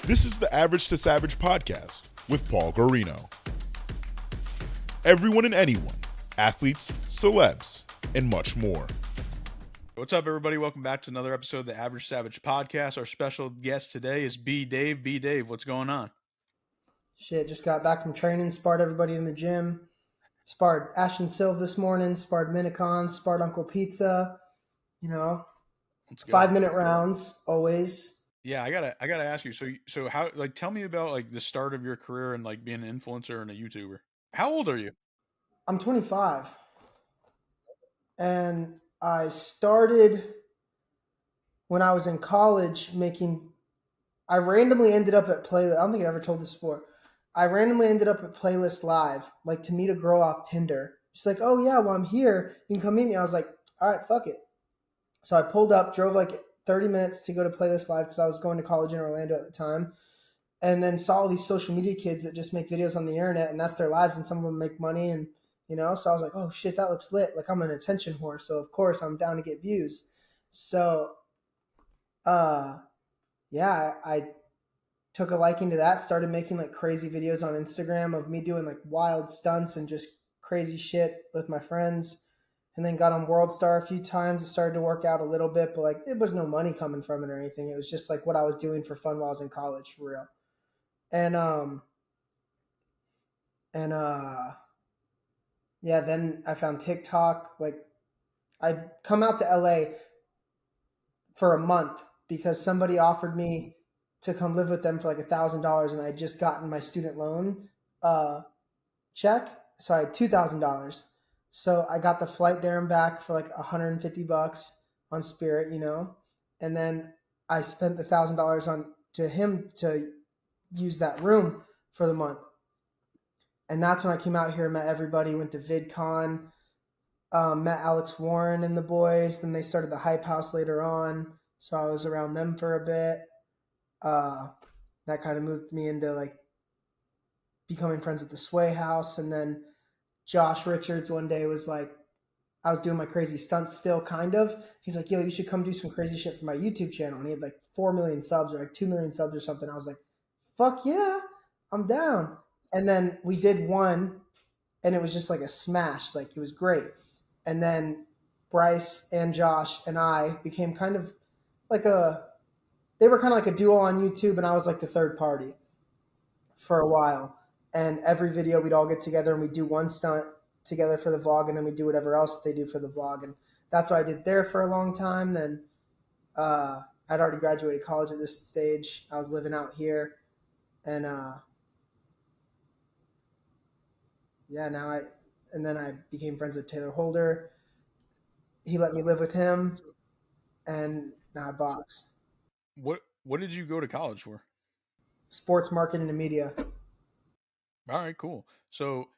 This is the Average to Savage podcast with Paul Guarino. Everyone and anyone, athletes, celebs, and much more. What's up, everybody? Welcome back to another episode of the Average Savage podcast. Our special guest today is BDave. BDave, what's going on? Shit, just got back from training, sparred everybody in the gym. Sparred Ashton Silv this morning, sparred Minicon, sparred Uncle Pizza, 5-minute rounds, always. Yeah, I gotta ask you. So how, tell me about the start of your career and being an influencer and a YouTuber. How old are you? I'm 25. And I started when I was in college I randomly ended up at Playlist. I don't think I ever told this before. I randomly ended up at Playlist Live, to meet a girl off Tinder. She's like, oh yeah, well I'm here. You can come meet me. I was like, all right, fuck it. So I pulled up, drove 30 minutes to go to Playlist Live because I was going to college in Orlando at the time. And then saw all these social media kids that just make videos on the internet and that's their lives and some of them make money. And, so I was like, oh shit, that looks lit. I'm an attention whore. So of course I'm down to get views. So, I took a liking to that, started making crazy videos on Instagram of me doing wild stunts and just crazy shit with my friends. And then got on World Star a few times. It started to work out a little bit, but it was no money coming from it or anything. It was just what I was doing for fun while I was in college, for real. And then I found TikTok. I come out to LA for a month because somebody offered me to come live with them for $1,000, and I had just gotten my student loan check, so I had $2,000. So I got the flight there and back for $150 on Spirit, and then I spent the $1,000 on to him to use that room for the month. And that's when I came out here and met everybody, went to VidCon, met Alex Warren and the boys. Then they started the Hype House later on, so I was around them for a bit. That kind of moved me into becoming friends with the Sway House. And then Josh Richards one day was I was doing my crazy stunts still, kind of. He's like, yo, you should come do some crazy shit for my YouTube channel. And he had 4 million subs or 2 million subs or something. I was like, fuck yeah, I'm down. And then we did one and it was just a smash. It was great. And then Bryce and Josh and I became kind of they were kind of like a duo on YouTube, and I was the third party for a while. And every video we'd all get together and we'd do one stunt together for the vlog, and then we'd do whatever else they do for the vlog. And that's what I did there for a long time. Then I'd already graduated college at this stage. I was living out here. And then I became friends with Taylor Holder. He let me live with him, and now I box. What did you go to college for? Sports marketing and media. All right, cool. So,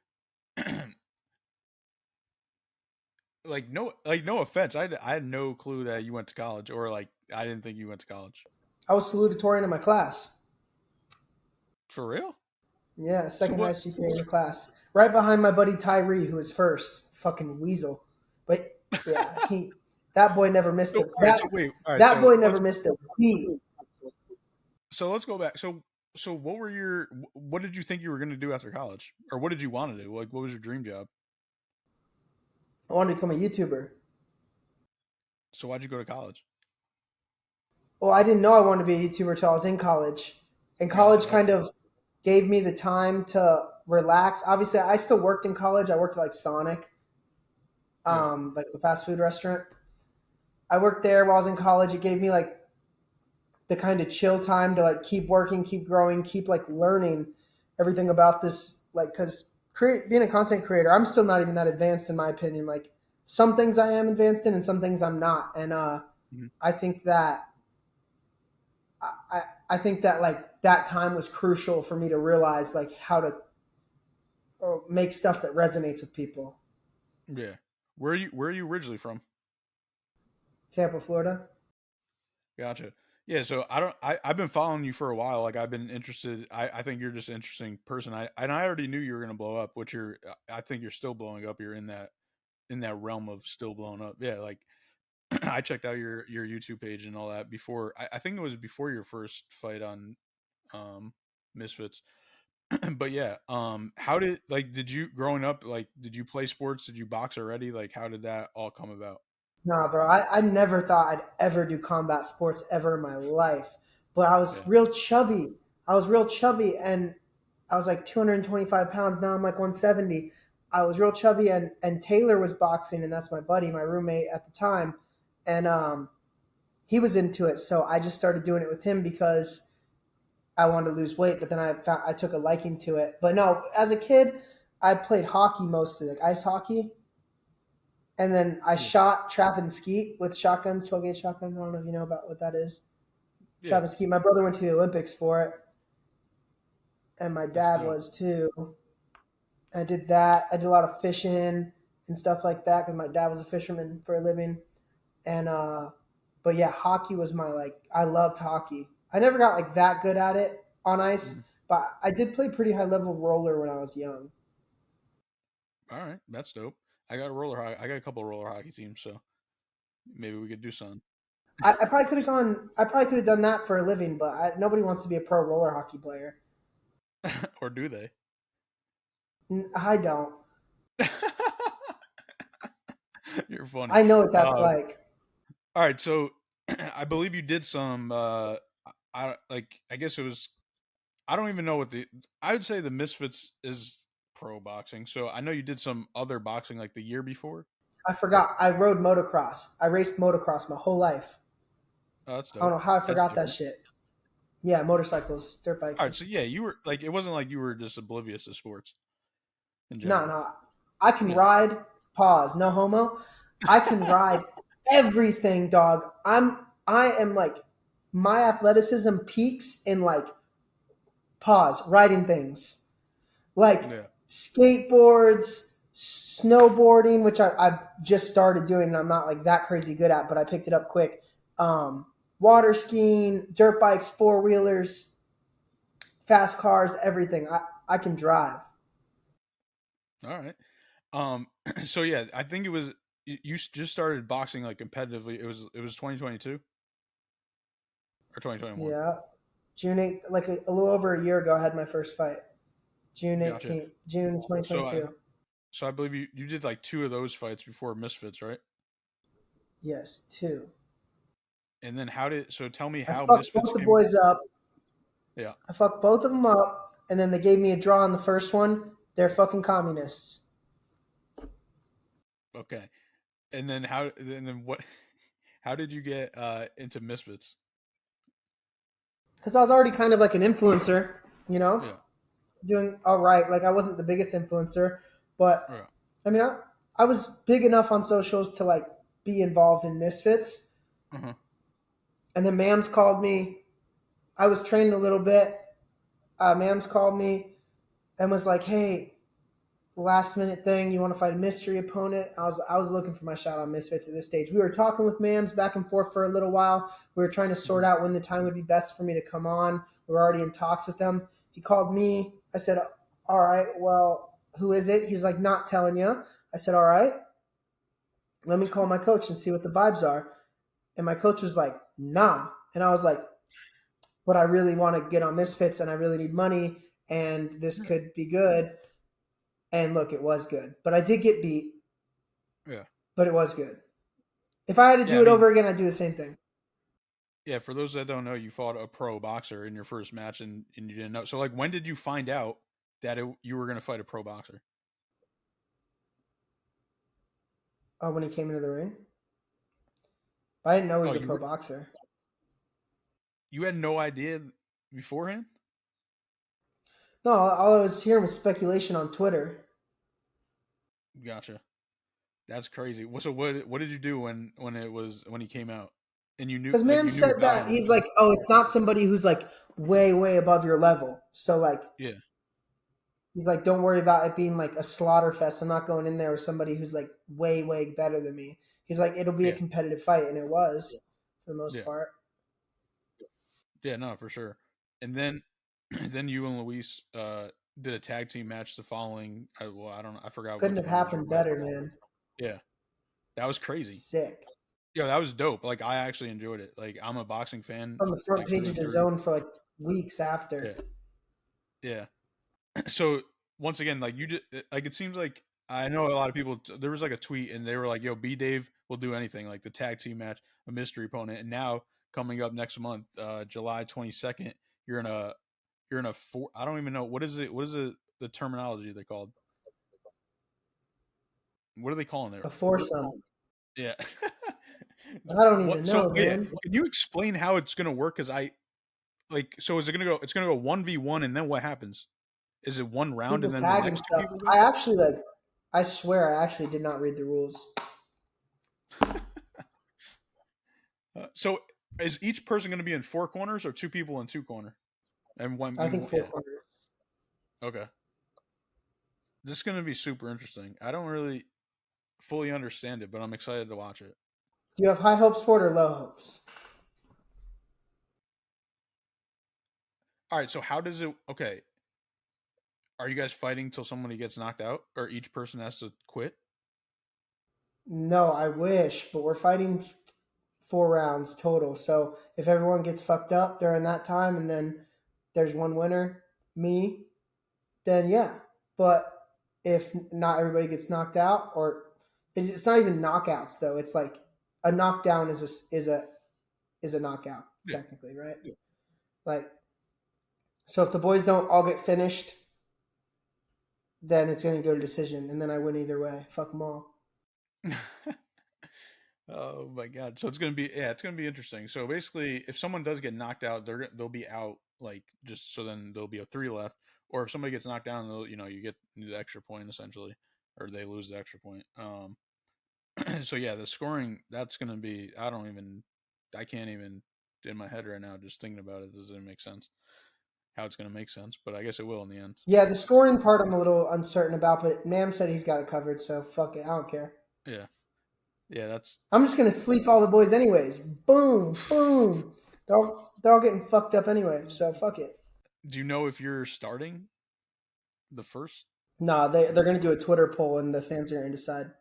no offense, I had no clue that you went to college, or I didn't think you went to college. I was salutatorian in my class. For real? Yeah, second highest GPA in the class, right behind my buddy Tyree, who was first. Fucking weasel, but yeah, that boy never missed it. That boy never missed a beat. So let's go back. So what did you think you were going to do after college? Or what did you want to do? What was your dream job? I wanted to become a YouTuber. So why'd you go to college? Well, I didn't know I wanted to be a YouTuber until I was in college. And college kind of gave me the time to relax. Obviously, I still worked in college. I worked at Sonic, the fast food restaurant. I worked there while I was in college. It gave me the kind of chill time to keep working, keep growing, keep learning everything about this. Because being a content creator, I'm still not even that advanced in my opinion. Some things I am advanced in and some things I'm not. And I think that I think that that time was crucial for me to realize how to make stuff that resonates with people. Yeah. Where are you originally from? Tampa, Florida. Gotcha. Yeah, so I've been following you for a while. I've been interested. I think you're just an interesting person. I already knew you were gonna blow up, which I think you're still blowing up. You're in that realm of still blowing up. Yeah, I checked out your YouTube page and all that before. I think it was before your first fight on Misfits. But yeah, how did did you growing up, like, did you play sports? Did you box already? Like, how did that all come about? Nah, bro, I never thought I'd ever do combat sports ever in my life. But I was Yeah. real chubby. I was real chubby, and I was like 225 pounds. Now I'm like 170. I was real chubby, and Taylor was boxing, and that's my buddy, my roommate at the time. And he was into it. So I just started doing it with him because I wanted to lose weight, but then I took a liking to it. But no, as a kid, I played hockey mostly, like ice hockey. And then I Yeah. shot trap and skeet with shotguns, 12 gauge shotgun. I don't know if you know about what that is. Yeah. Trap and skeet. My brother went to the Olympics for it, and my dad dope. was too. I did that. I did a lot of fishing and stuff like that because my dad was a fisherman for a living. And but yeah, hockey was I loved hockey. I never got like that good at it on ice, but I did play pretty high level roller when I was young. All right, that's dope. I got a couple of roller hockey teams, so maybe we could do something. I probably could have gone. I probably could have done that for a living, but nobody wants to be a pro roller hockey player. Or do they? I don't. You're funny. I know what that's like. All right, so I believe you did some. I guess it was. I don't even know what I would say the Misfits is pro boxing. So I know you did some other boxing like the year before. I forgot. I rode motocross. I raced motocross my whole life. Oh, that's dope. I don't know how I forgot that shit. Yeah, motorcycles, dirt bikes. All right, so yeah, you were like, it wasn't like you were just oblivious to sports. No. I can ride. Pause. No homo. I can ride everything, dog. I am like, my athleticism peaks in like, pause, riding things. Like skateboards, snowboarding, which I've just started doing and I'm not like that crazy good at, but I picked it up quick. Water skiing, dirt bikes, four-wheelers, fast cars, everything. I can drive. All right. So yeah, I think it was you just started boxing like competitively. It was 2022 or 2021. Yeah, June 8th, like a little over a year ago. I had my first fight. June 18th, Gotcha. June 2022. So I believe you did like 2 of those fights before Misfits, right? Yes, 2. And then tell me how I fucked Misfits both the boys up. Yeah. I fucked both of them up, and then they gave me a draw on the first one. They're fucking communists. Okay. And then what? How did you get into Misfits? Because I was already kind of like an influencer, you know? Yeah. Doing all right. Like I wasn't the biggest influencer, but I mean, I was big enough on socials to like be involved in Misfits. And then Mams called me. I was training a little bit. Mams called me and was like, "Hey, last minute thing. You want to fight a mystery opponent?" I was looking for my shot on Misfits at this stage. We were talking with Mams back and forth for a little while. We were trying to sort out when the time would be best for me to come on. We were already in talks with them. He called me. I said, "All right, well, who is it?" He's like, "Not telling you." I said, "All right, let me call my coach and see what the vibes are." And my coach was like, "Nah." And I was like, "But I really want to get on Misfits and I really need money and this could be good." And look, it was good. But I did get beat. Yeah. But it was good. If I had to do it over again, I'd do the same thing. Yeah, for those that don't know, you fought a pro boxer in your first match and you didn't know. So like, when did you find out that you were going to fight a pro boxer? Oh, when he came into the ring? I didn't know he was a pro boxer. You had no idea beforehand? No, all I was hearing was speculation on Twitter. Gotcha. That's crazy. So what did you do when he came out? And you knew, because man said that he's like, "Oh, it's not somebody who's like way above your level." So like, yeah, he's like, "Don't worry about it being like a slaughter fest. I'm not going in there with somebody who's like way better than me." He's like, "It'll be a competitive fight," and it was for the most part. Yeah, no, for sure. And then you and Luis did a tag team match the following. I don't know. I forgot. Couldn't have happened better, man. Yeah, that was crazy. Sick. Yeah, that was dope. Like I actually enjoyed it. Like I'm a boxing fan. On the front page of the Zone for like weeks after. Yeah. So once again, like you just like it seems like I know a lot of people. There was like a tweet and they were like, "Yo, BDave will do anything." Like the tag team match, a mystery opponent, and now coming up next month, July 22nd, you're in a four. I don't even know what is it. What is the terminology they called? What are they calling it? A foursome. Yeah. I don't even know, man. Yeah, can you explain how it's gonna work? Because so is it gonna go? It's gonna go 1v1, and then what happens? Is it one round People and then tag the and next two stuff. people I actually I swear I actually did not read the rules. So is each person going to be in four corners or two people in two corner? And one. I think four corners. Okay. This is going to be super interesting. I don't really fully understand it, but I'm excited to watch it. Do you have high hopes for it or low hopes? All right. So how does it? Okay. Are you guys fighting till somebody gets knocked out, or each person has to quit? No, I wish, but we're fighting 4 rounds total. So if everyone gets fucked up during that time and then there's one winner, me, then yeah. But if not everybody gets knocked out, or it's not even knockouts though. It's like a knockdown is a knockout technically, right? Yeah. Like, so if the boys don't all get finished, then it's going to go to decision, and then I win either way. Fuck them all. Oh my god! So it's gonna be interesting. So basically, if someone does get knocked out, they'll be out like just so then there'll be a 3 left. Or if somebody gets knocked down, you get the extra point essentially, or they lose the extra point. So yeah, the scoring that's gonna be I can't even in my head right now just thinking about it. Doesn't make sense how it's gonna make sense, but I guess it will in the end. Yeah, the scoring part I'm a little uncertain about, but Mam said he's got it covered, so fuck it. I don't care. Yeah, I'm just gonna sleep all the boys anyways. Boom, boom. They're all getting fucked up anyway, so fuck it. Do you know if you're starting the first? Nah, they're gonna do a Twitter poll and the fans are gonna decide.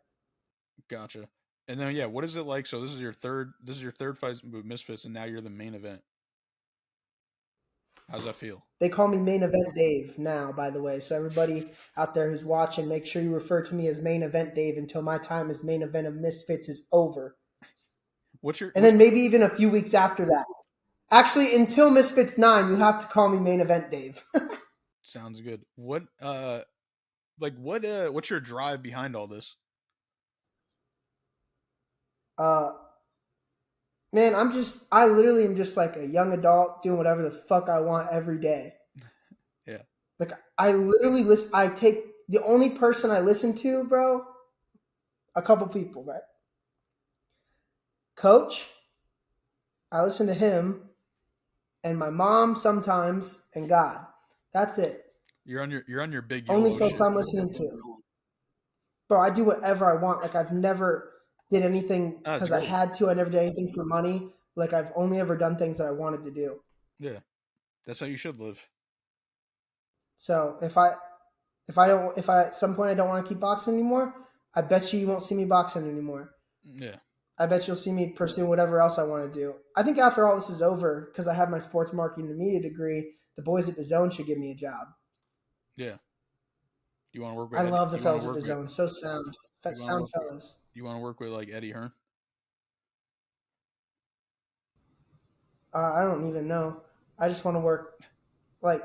Gotcha. And then yeah, what is it like? So this is your third fight with Misfits, and now you're the main event. How's that feel? They call me Main Event Dave now, by the way. So everybody out there who's watching, make sure you refer to me as Main Event Dave until my time as Main Event of Misfits is over. Then maybe even a few weeks after that. Actually, until Misfits 9, you have to call me Main Event Dave. Sounds good. What's your drive behind all this? Man, I literally am just like a young adult doing whatever the fuck I want every day. Yeah. Like, I literally the only person I listen to, bro, a couple people, right? Coach, I listen to him, and my mom sometimes, and God. That's it. You're on your big only folks I'm listening to. Bro, I do whatever I want. Like, I've never did anything because I had to. I never did anything for money. Like, I've only ever done things that I wanted to do. Yeah, that's how you should live. So if I at some point I don't want to keep boxing anymore, I bet you won't see me boxing anymore. Yeah. I bet you'll see me pursue whatever else I want to do. I think after all this is over, because I have my sports marketing and media degree, the boys at the Zone should give me a job. Yeah. You want to work with I love the fellas at the Zone. So sound. Sound fellas. You want to work with like Eddie Hearn? I don't even know. I just want to work like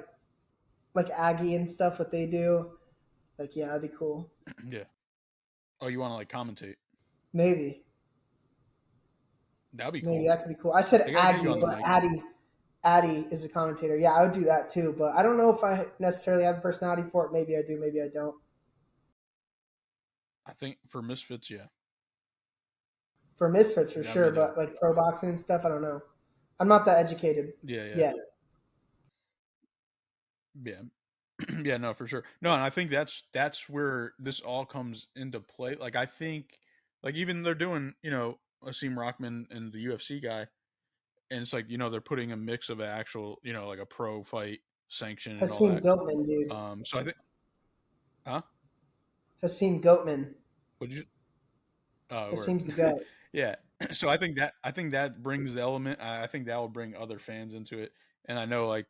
Aggie and stuff, what they do. Like, yeah, that'd be cool. Yeah. Oh, you want to like commentate? Maybe. That'd be cool. Maybe that could be cool. I said Aggie, but Addie is a commentator. Yeah, I would do that too, but I don't know if I necessarily have the personality for it. Maybe I do, maybe I don't. I think for Misfits, yeah. For Misfits, for sure, but like pro boxing and stuff, I don't know. I'm not that educated. Yeah. Yeah, no, for sure. No, and I think that's where this all comes into play. Like, I think, like, even they're doing, Asim Rockman and the UFC guy, and it's like, they're putting a mix of an actual, like a pro fight sanction and all that. Hasim Goatman, dude. So I think, huh? Hasim Goatman. What'd you? Hasim's the goat. Yeah. So I think that brings the element. I think that will bring other fans into it. And I know, like,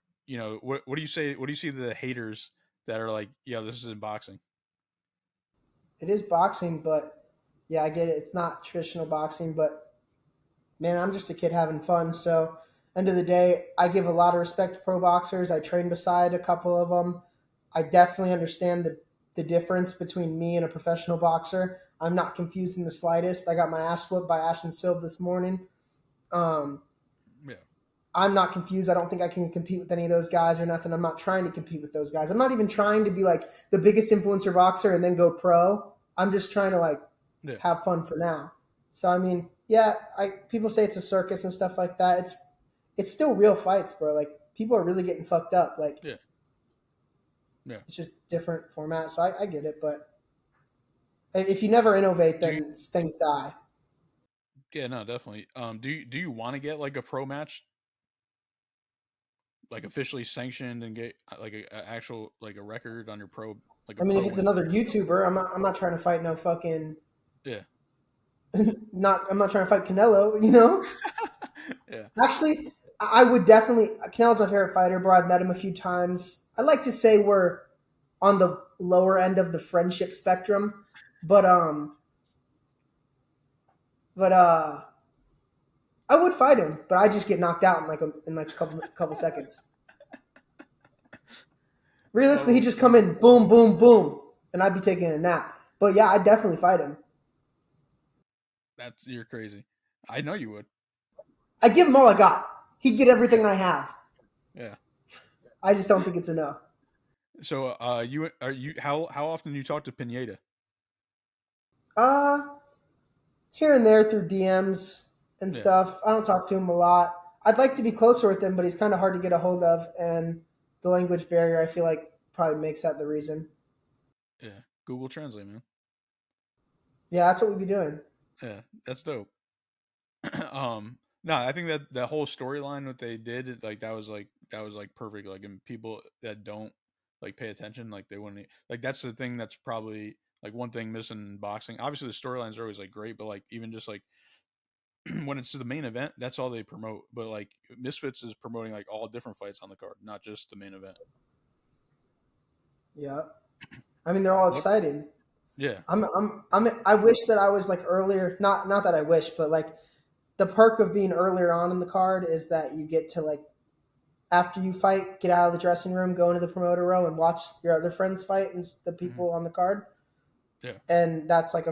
what do you say? What do you see to the haters that are like, yeah, this is in boxing? It is boxing, but yeah, I get it. It's not traditional boxing, but man, I'm just a kid having fun. So, end of the day, I give a lot of respect to pro boxers. I train beside a couple of them. I definitely understand the difference between me and a professional boxer. I'm not confused in the slightest. I got my ass whooped by Ashton Silva this morning. Um, Yeah. I'm not confused. I don't think I can compete with any of those guys or nothing. I'm not trying to compete with those guys. I'm not even trying to be like the biggest influencer boxer and then go pro. I'm just trying to like have fun for now. So I mean, yeah, people say it's a circus and stuff like that. It's still real fights, bro. Like people are really getting fucked up. Like Yeah. it's just different format. So I get it, but if you never innovate, then things die. Yeah, no, definitely. Do you want to get like a pro match, like officially sanctioned, and get like a actual like a record on your pro, like a I mean, pro if it's win? another YouTuber, I'm not trying to fight no fucking Yeah. I'm not trying to fight Canelo, you know? Yeah. Actually, I would definitely Canelo's my favorite fighter, bro. I've met him a few times. I like to say we're on the lower end of the friendship spectrum, but but I would fight him, but I just get knocked out in like a couple seconds. Realistically, he'd just come in, boom, boom, boom, and I'd be taking a nap. But yeah, I'd definitely fight him. You're crazy. I know you would. I'd give him all I got. He'd get everything I have. Yeah. I just don't think it's enough. So, how often do you talk to Pineda? Uh, Here and there through DMs and Yeah. stuff. I don't talk to him a lot. I'd like to be closer with him, but he's kind of hard to get a hold of, and the language barrier I feel like probably makes that the reason. Yeah. Google Translate, man. Yeah, that's what we'd be doing. Yeah, that's dope. No, I think that whole storyline what they did, like that was like perfect. Like, and people that don't like pay attention, like they wouldn't like. That's the thing that's probably like one thing missing in boxing. Obviously, the storylines are always like great, but like even just like when it's the main event, that's all they promote. But like Misfits is promoting like all different fights on the card, not just the main event. Yeah, I mean they're all Yep. exciting. Yeah. I wish that I was like earlier. Not that I wish, but like the perk of being earlier on in the card is that you get to like after you fight, get out of the dressing room, go into the promoter row, and watch your other friends fight and the people on the card. Yeah. And that's like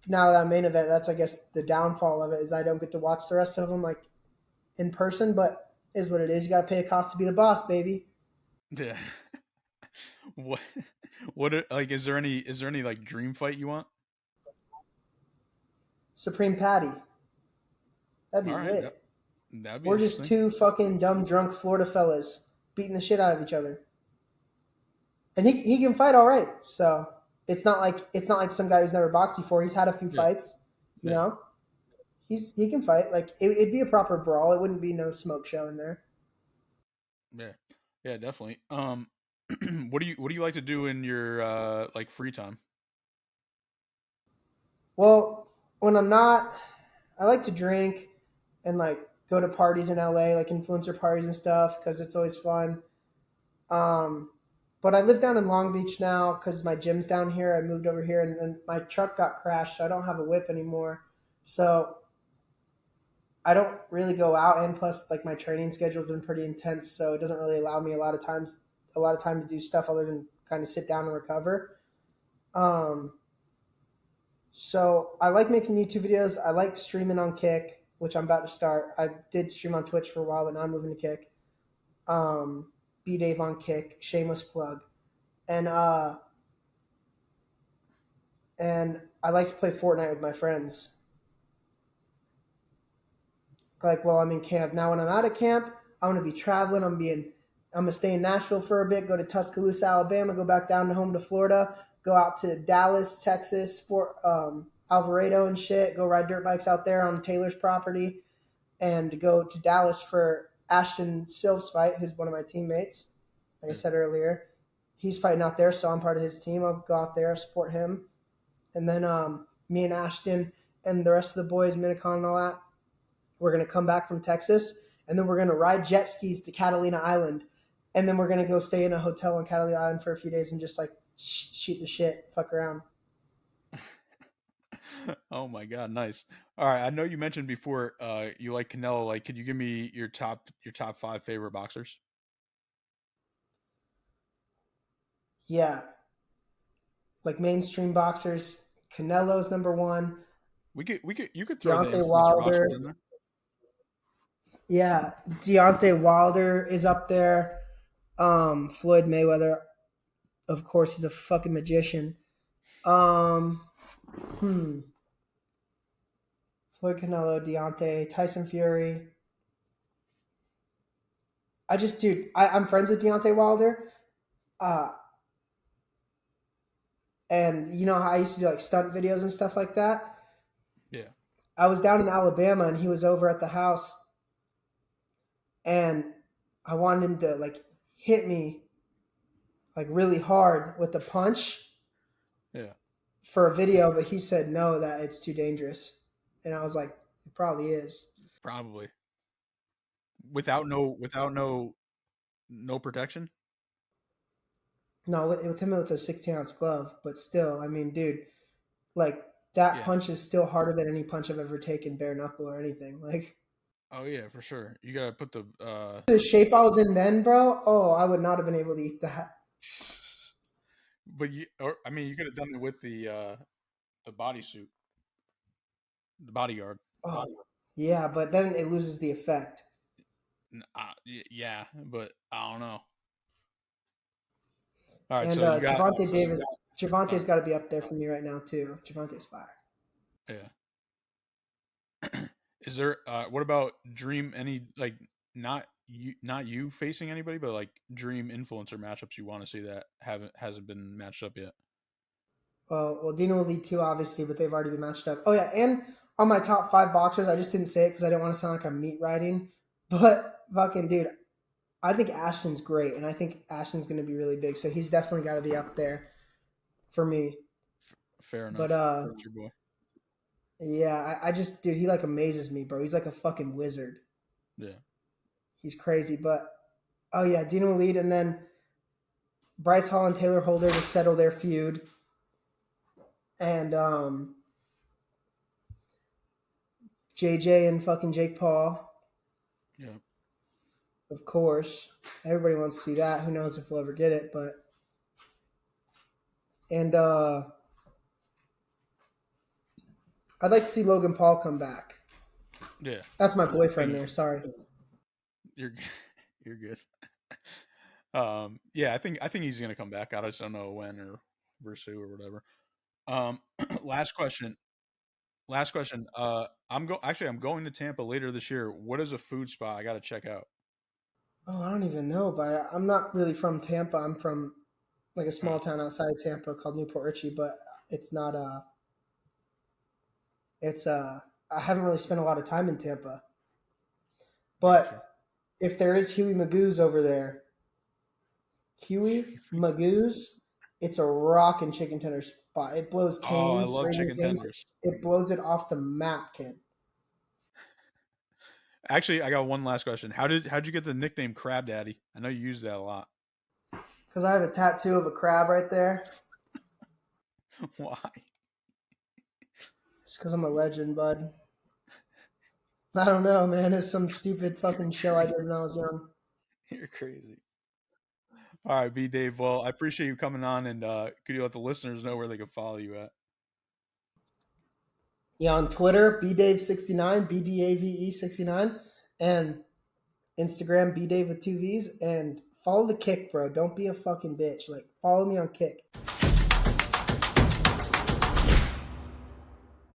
now that I'm main event, that's I guess the downfall of it is I don't get to watch the rest of them like in person. But is what it is. You got to pay a cost to be the boss, baby. Yeah. What? Like? Is there any like dream fight you want? Supreme Patty. That'd be All right. lit. That'd be We're just interesting. two fucking dumb drunk Florida fellas beating the shit out of each other. And he can fight all right. So it's not like some guy who's never boxed before. He's had a few fights, you know. He can fight. Like it'd be a proper brawl. It wouldn't be no smoke show in there. Yeah. Yeah, definitely. What do you like to do in your like free time? Well, when I'm not, I like to drink and like go to parties in LA, like influencer parties and stuff, because it's always fun. Um, but I live down in Long Beach now because my gym's down here. I moved over here and my truck got crashed, so I don't have a whip anymore. So I don't really go out, and plus, like my training schedule's been pretty intense, so it doesn't really allow me a lot of time to do stuff other than kind of sit down and recover. Um, so I like making YouTube videos. I like streaming on Kick, which I'm about to start. I did stream on Twitch for a while, but now I'm moving to Kick. BDave on Kick, shameless plug, and I like to play Fortnite with my friends. Like while I'm in camp. Now when I'm out of camp, I'm gonna be traveling. I'm gonna stay in Nashville for a bit, go to Tuscaloosa, Alabama, go back down to home to Florida, go out to Dallas, Texas, Fort Alvarado and shit, go ride dirt bikes out there on Taylor's property, and go to Dallas for Ashton Silva's fight, who's one of my teammates. Like I said earlier, he's fighting out there, so I'm part of his team. I'll go out there, support him. And then me and Ashton and the rest of the boys, Minicon and all that, we're going to come back from Texas, and then we're going to ride jet skis to Catalina Island and then we're gonna go stay in a hotel on Catalina Island for a few days and just like shoot the shit, fuck around. Oh my god, nice. All right, I know you mentioned before you like Canelo. Like, could you give me your top 5 favorite boxers? Yeah, like mainstream boxers, Canelo's number one. You could throw the Deontay influencer Wilder. boxers in there. Yeah, Deontay Wilder is up there. Floyd Mayweather, of course, he's a fucking magician. Floyd Canelo, Deontay, Tyson Fury. I'm friends with Deontay Wilder. And you know how I used to do like stunt videos and stuff like that? Yeah. I was down in Alabama and he was over at the house and I wanted him to like hit me like really hard with a punch. Yeah. For a video, but he said no, that it's too dangerous. And I was like, it probably is. Probably. Without no protection? No, with him with a 16-ounce glove, but still, I mean, dude, like that punch is still harder than any punch I've ever taken bare knuckle or anything. Like, oh yeah, for sure. You gotta put the shape I was in then, bro. Oh, I would not have been able to eat that. But you could have done it with the bodysuit, the bodyguard. Oh, yeah, but then it loses the effect. Yeah, but I don't know. All right, and so you got Gervonta Davis. Gervonta's got to be up there for me right now too. Gervonta's fire. Yeah. Is there? What about dream? Any like not you facing anybody, but like dream influencer matchups you want to see that hasn't been matched up yet? Well, Dino will lead too, obviously, but they've already been matched up. Oh yeah, and on my top 5 boxers, I just didn't say it because I didn't want to sound like I'm meat riding. But fucking dude, I think Ashton's great, and I think Ashton's going to be really big. So he's definitely got to be up there for me. Fair enough. But that's your boy. Yeah, I just, dude, he like amazes me, bro. He's like a fucking wizard. Yeah, he's crazy. But oh yeah, Dino will lead, and then Bryce Hall and Taylor Holder to settle their feud, and JJ and fucking Jake Paul. Yeah. Of course. Everybody wants to see that. Who knows if we'll ever get it, but and I'd like to see Logan Paul come back. Yeah. That's my boyfriend there, sorry. You're good. Yeah, I think he's gonna come back. I just don't know when or versus who or whatever. Last question. I'm going to Tampa later this year. What is a food spot I got to check out? Oh, I don't even know, but I'm not really from Tampa. I'm from like a small town outside Tampa called Newport Richey, but it's not I haven't really spent a lot of time in Tampa. But if there is Huey Magoo's over there, Huey Magoo's, it's a rockin' chicken tender spot. It blows Cane's. Oh, I love chicken tenders. It blows it off the map, kid. Actually, I got one last question. How'd you get the nickname Crab Daddy? I know you use that a lot. Because I have a tattoo of a crab right there. Why? Just because I'm a legend, bud. I don't know, man. It's some stupid fucking show I did when I was young. You're crazy. All right, BDave. Well, I appreciate you coming on, and could you let the listeners know where they can follow you at? Yeah, on Twitter, BDave69, BDAVE69, and Instagram, BDave with 2 V's, and follow the Kick, bro. Don't be a fucking bitch. Like, follow me on Kick.